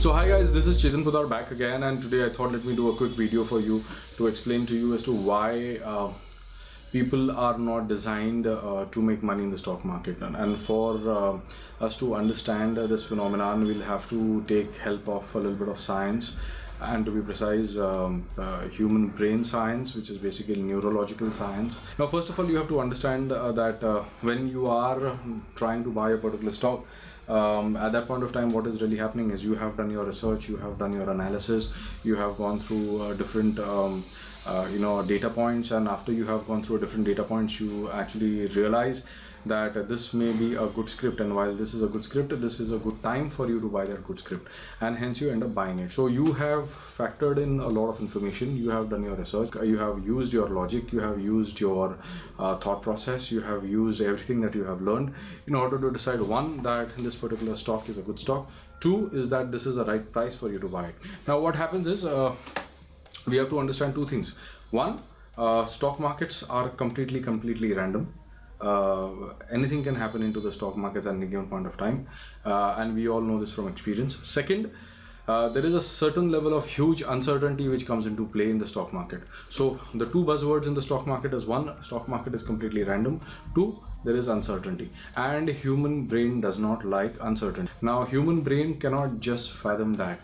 So hi guys, this is Chetan Pudar back again, and today I thought let me do a quick video for you to explain to you as to why people are not designed to make money in the stock market. And for us to understand this phenomenon, we'll have to take help of a little bit of science, and to be precise, human brain science, which is basically neurological science. Now first of all, you have to understand that when you are trying to buy a particular stock, at that point of time, what is really happening is you have done your research, you have done your analysis, you have gone through different data points, and after you have gone through different data points, you actually realize that this may be a good script, and while this is a good script, this is a good time for you to buy that good script, and hence you end up buying it. So you have factored in a lot of information, you have done your research, you have used your logic, you have used your thought process, you have used everything that you have learned in order to decide, one, that this particular stock is a good stock, two is that this is the right price for you to buy it. Now what happens is we have to understand two things. One, stock markets are completely random. Anything can happen into the stock markets at any given point of time, and we all know this from experience. Second, there is a certain level of huge uncertainty which comes into play in the stock market. So the two buzzwords in the stock market is, one, stock market is completely random, two, there is uncertainty, and human brain does not like uncertainty. Now human brain cannot just fathom that.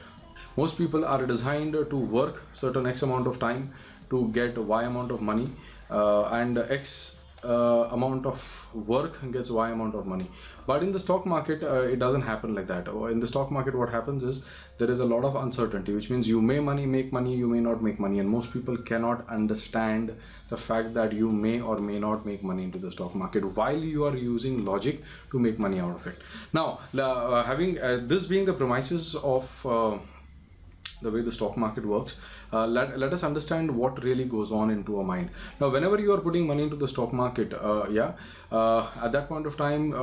Most people are designed to work certain X amount of time to get Y amount of money, and X amount of work gets Y amount of money. But in the stock market, it doesn't happen like that. In the stock market, what happens is there is a lot of uncertainty, which means you may make money, you may not make money, and most people cannot understand the fact that you may or may not make money into the stock market while you are using logic to make money out of it. Now, having this being the premises of the way the stock market works, let us understand what really goes on into a mind. Now whenever you are putting money into the stock market, at that point of time,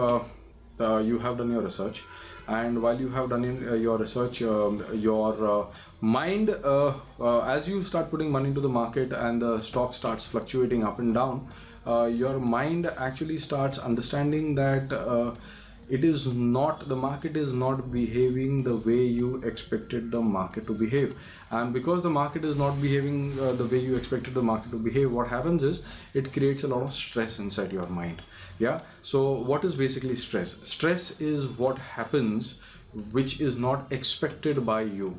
you have done your research, and while you have done your research, your mind, as you start putting money into the market and the stock starts fluctuating up and down, your mind actually starts understanding that the market is not behaving the way you expected the market to behave. And because the market is not behaving the way you expected the market to behave, what happens is it creates a lot of stress inside your mind. So what is basically stress? Stress is what happens which is not expected by you.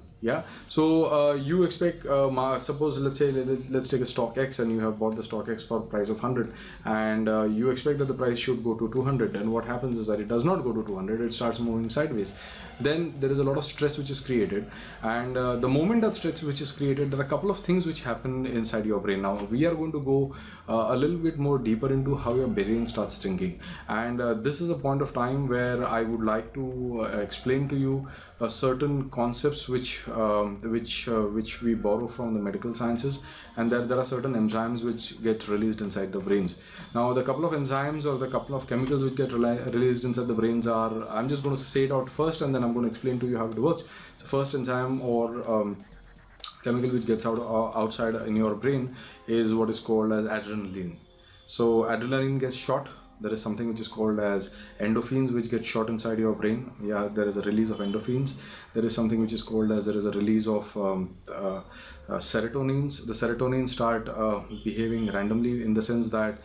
So you expect, suppose let's take a stock X, and you have bought the stock X for price of 100, and you expect that the price should go to 200, and what happens is that it does not go to 200, it starts moving sideways. Then there is a lot of stress which is created, and the moment that stress which is created, there are a couple of things which happen inside your brain. Now we are going to go a little bit more deeper into how your brain starts thinking, and this is a point of time where I would like to explain to you certain concepts which we borrow from the medical sciences, and that there are certain enzymes which get released inside the brains. Now the couple of enzymes or the couple of chemicals which get released inside the brains are, I'm just going to say it out first, and then I'm going to explain to you how it works. So first enzyme or chemical which gets outside in your brain is what is called as adrenaline. So adrenaline gets shot. There is something which is called as endorphins which get shot inside your brain. There is a release of endorphins. There is something which is called as, there is a release of serotonins. The serotonins start behaving randomly, in the sense that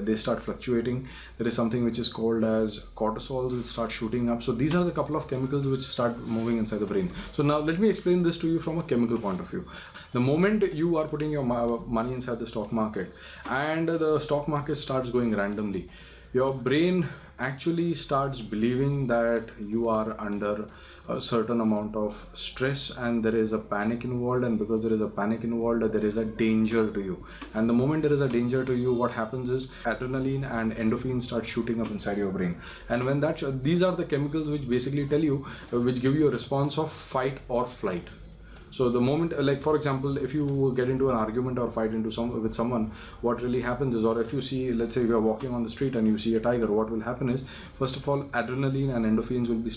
they start fluctuating. There is something which is called as cortisol which start shooting up. So these are the couple of chemicals which start moving inside the brain. So now let me explain this to you from a chemical point of view. The moment you are putting your money inside the stock market, and the stock market starts going randomly, your brain actually starts believing that you are under a certain amount of stress, and there is a panic involved, and because there is a panic involved, there is a danger to you. And the moment there is a danger to you, what happens is adrenaline and endorphins start shooting up inside your brain, and when these are the chemicals which basically tell you, which give you a response of fight or flight. So the moment, like for example, if you get into an argument or fight with someone, what really happens is, or if you see, let's say you are walking on the street and you see a tiger, what will happen is, first of all, adrenaline and endorphins will be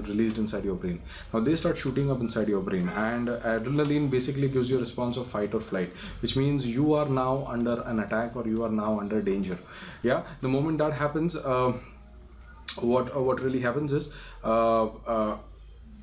released inside your brain. Now they start shooting up inside your brain, and adrenaline basically gives you a response of fight or flight, which means you are now under an attack or you are now under danger. The moment that happens, what really happens is,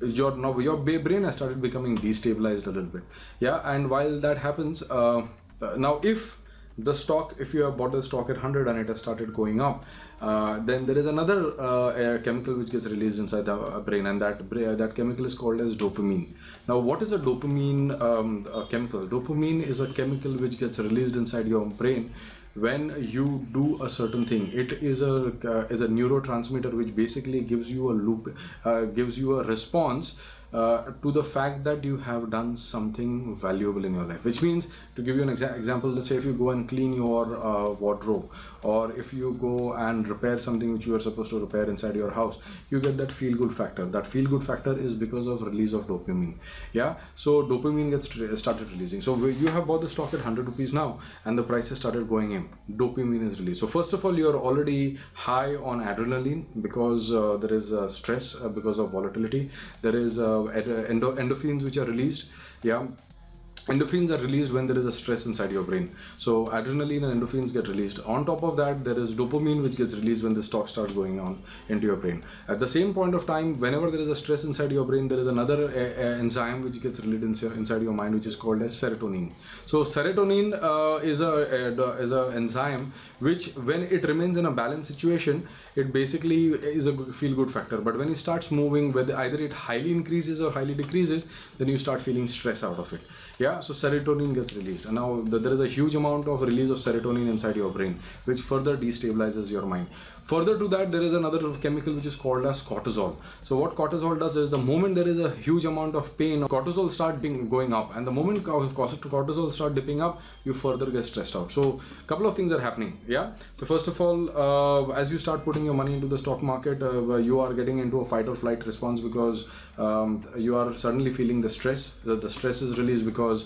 your brain has started becoming destabilized a little bit. Yeah, and while that happens, now if you have bought the stock at 100 and it has started going up, then there is another chemical which gets released inside the brain, and that chemical is called as dopamine. Now, what is a dopamine chemical? Dopamine is a chemical which gets released inside your brain when you do a certain thing. It is a neurotransmitter which basically gives you a response to the fact that you have done something valuable in your life. Which means, to give you an example, let's say if you go and clean your wardrobe, or if you go and repair something which you are supposed to repair inside your house, you get that feel good factor. That feel good factor is because of release of dopamine. Yeah, so dopamine gets started releasing. So you have bought the stock at 100 rupees now, and the price has started going in. Dopamine is released. So first of all, you're already high on adrenaline because there is stress because of volatility. There is endorphins which are released. Yeah, endorphins are released when there is a stress inside your brain. So adrenaline and endorphins get released. On top of that, there is dopamine which gets released when the stock starts going on into your brain. At the same point of time, whenever there is a stress inside your brain, there is another enzyme which gets released inside your mind, which is called as serotonin. So serotonin is a enzyme which, when it remains in a balanced situation, it basically is a feel good factor. But when it starts moving, whether either it highly increases or highly decreases, then you start feeling stress out of it. Yeah, so serotonin gets released, and now there is a huge amount of release of serotonin inside your brain, which further destabilizes your mind. Further to that, there is another chemical which is called as cortisol. So what cortisol does is, the moment there is a huge amount of pain, cortisol starts going up, and the moment cortisol start dipping up, you further get stressed out. So a couple of things are happening. Yeah, so first of all, as you start putting your money into the stock market, you are getting into a fight or flight response because you are suddenly feeling the stress. The stress is released because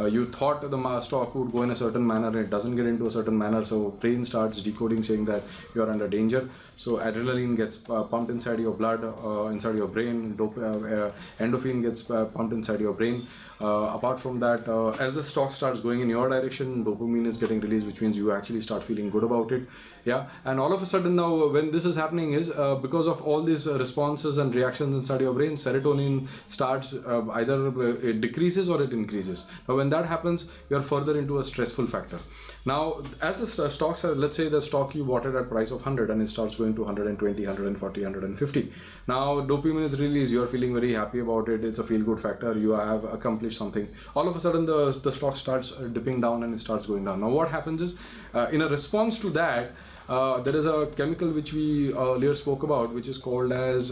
you thought the stock would go in a certain manner and it doesn't get into a certain manner, so brain starts decoding, saying that you are under danger. So adrenaline gets pumped inside your blood, inside your brain. Endorphin gets pumped inside your brain. Apart from that, as the stock starts going in your direction, dopamine is getting released, which means you actually start feeling good about it. Yeah, and all of a sudden now, when this is happening is because of all these responses and reactions inside your brain, serotonin starts either it decreases or it increases. Now when that happens, you're further into a stressful factor. Now as the stocks are, let's say the stock you bought it at price of 100 and it starts going to 120, 140, 150. Now dopamine is released, you're feeling very happy about it, it's a feel good factor, you have accomplished something. All of a sudden the stock starts dipping down and it starts going down. Now what happens is, in a response to that, there is a chemical which we earlier spoke about, which is called as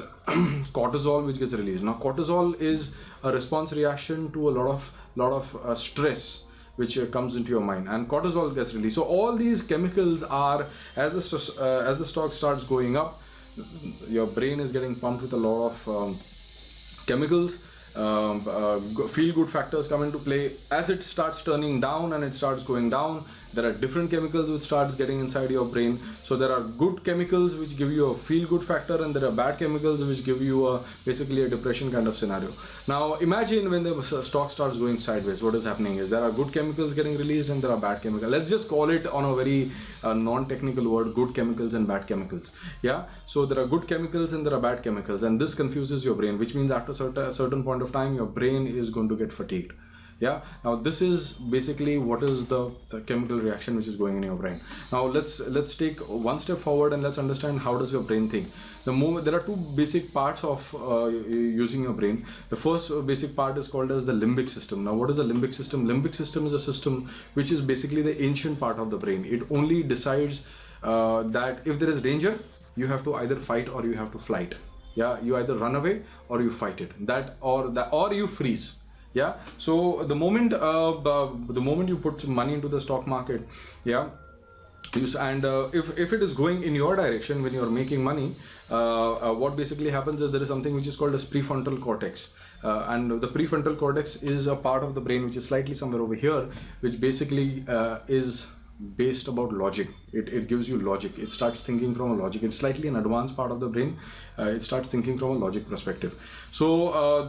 cortisol, which gets released. Now cortisol is a response reaction to a lot of stress which comes into your mind, and cortisol gets released. So all these chemicals are, as the stock starts going up, your brain is getting pumped with a lot of chemicals. Feel good factors come into play. As it starts turning down and it starts going down, there are different chemicals which starts getting inside your brain. So there are good chemicals which give you a feel good factor, and there are bad chemicals which give you basically a depression kind of scenario. Now imagine when the stock starts going sideways, what is happening is there are good chemicals getting released and there are bad chemicals. Let's just call it, on a very non-technical word, good chemicals and bad chemicals. Yeah, so there are good chemicals and there are bad chemicals, and this confuses your brain, which means after a certain point of time your brain is going to get fatigued. Yeah, now this is basically what is the chemical reaction which is going in your brain. Now let's take one step forward and let's understand how does your brain think. The moment, there are two basic parts of using your brain. The first basic part is called as the limbic system. Now what is the limbic system? Limbic system is a system which is basically the ancient part of the brain. It only decides that if there is danger, you have to either fight or you have to flight. Yeah, you either run away or you fight it. Or you freeze. Yeah, so the moment you put some money into the stock market, yeah, if it is going in your direction when you are making money, what basically happens is there is something which is called as prefrontal cortex, and the prefrontal cortex is a part of the brain which is slightly somewhere over here, which basically is based about logic. It gives you logic. It starts thinking from a logic. It's slightly an advanced part of the brain. It starts thinking from a logic perspective. So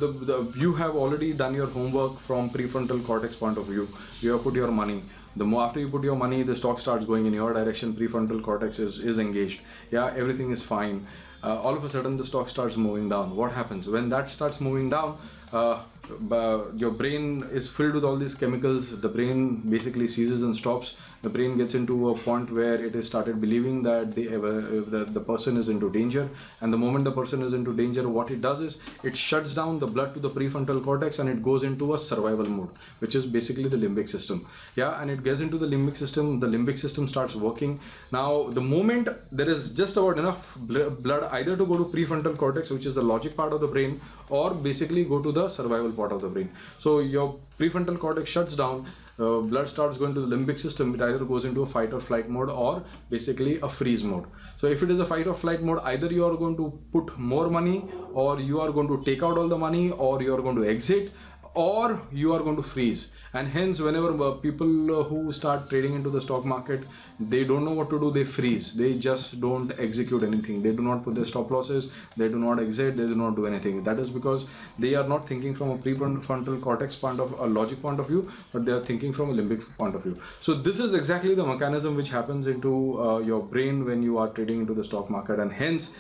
you have already done your homework from prefrontal cortex point of view. You have put your money. The more after you put your money, the stock starts going in your direction, prefrontal cortex is engaged. Yeah, everything is fine. All of a sudden the stock starts moving down. What happens when that starts moving down? Your brain is filled with all these chemicals. The brain basically seizes and stops. The brain gets into a point where it has started believing that the person is into danger, and the moment the person is into danger, what it does is it shuts down the blood to the prefrontal cortex and it goes into a survival mode, which is basically the limbic system. Yeah, and it gets into the limbic system. The limbic system starts working. Now the moment there is just about enough blood either to go to prefrontal cortex, which is the logic part of the brain, or basically go to the survival part of the brain. So your prefrontal cortex shuts down, blood starts going to the limbic system. It either goes into a fight or flight mode or basically a freeze mode. So if it is a fight or flight mode, either you are going to put more money, or you are going to take out all the money, or you are going to exit, or you are going to freeze. And hence, whenever people who start trading into the stock market, they don't know what to do, they freeze. They just don't execute anything. They do not put their stop losses, they do not exit, they do not do anything. That is because they are not thinking from a prefrontal cortex point of a logic point of view, but they are thinking from a limbic point of view. So this is exactly the mechanism which happens into your brain when you are trading into the stock market, and hence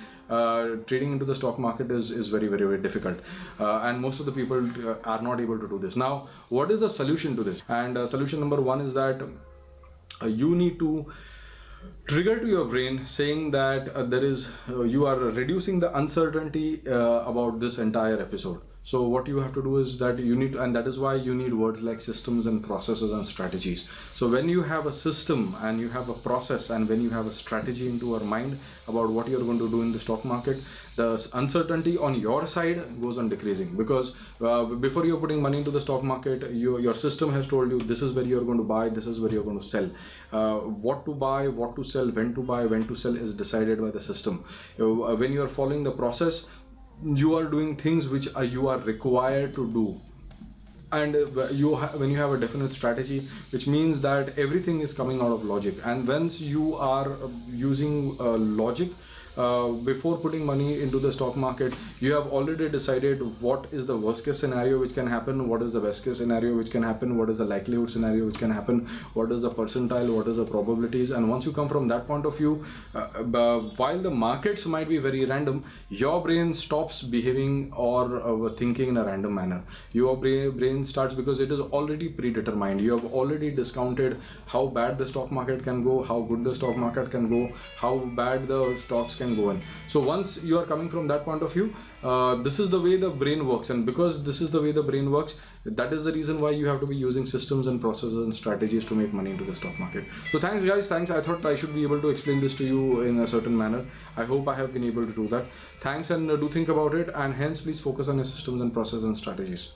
trading into the stock market is very, very, very difficult, and most of the people are not able to do this. Now, what is the solution to this? And solution number one is that you need to trigger to your brain saying that you are reducing the uncertainty about this entire episode. So what you have to do is that you need, and that is why you need words like systems and processes and strategies. So when you have a system and you have a process, and when you have a strategy into your mind about what you're going to do in the stock market, the uncertainty on your side goes on decreasing, because before you're putting money into the stock market, your system has told you this is where you're going to buy, this is where you're going to sell. What to buy, what to sell, when to buy, when to sell is decided by the system. When you are following the process, you are doing things which you are required to do. And when you have a definite strategy, which means that everything is coming out of logic, and once you are using logic before putting money into the stock market, you have already decided what is the worst case scenario which can happen, what is the best case scenario which can happen, what is the likelihood scenario which can happen, what is the percentile, what is the probabilities. And once you come from that point of view, while the markets might be very random, your brain stops behaving or thinking in a random manner. Your brain starts, because it is already predetermined. You have already discounted how bad the stock market can go, how good the stock market can go, how bad the stocks can go in. So once you are coming from that point of view, this is the way the brain works, and because this is the way the brain works, that is the reason why you have to be using systems and processes and strategies to make money into the stock market. So thanks guys, thanks. I thought I should be able to explain this to you in a certain manner. I hope I have been able to do that. Thanks, and do think about it, and hence please focus on your systems and processes and strategies.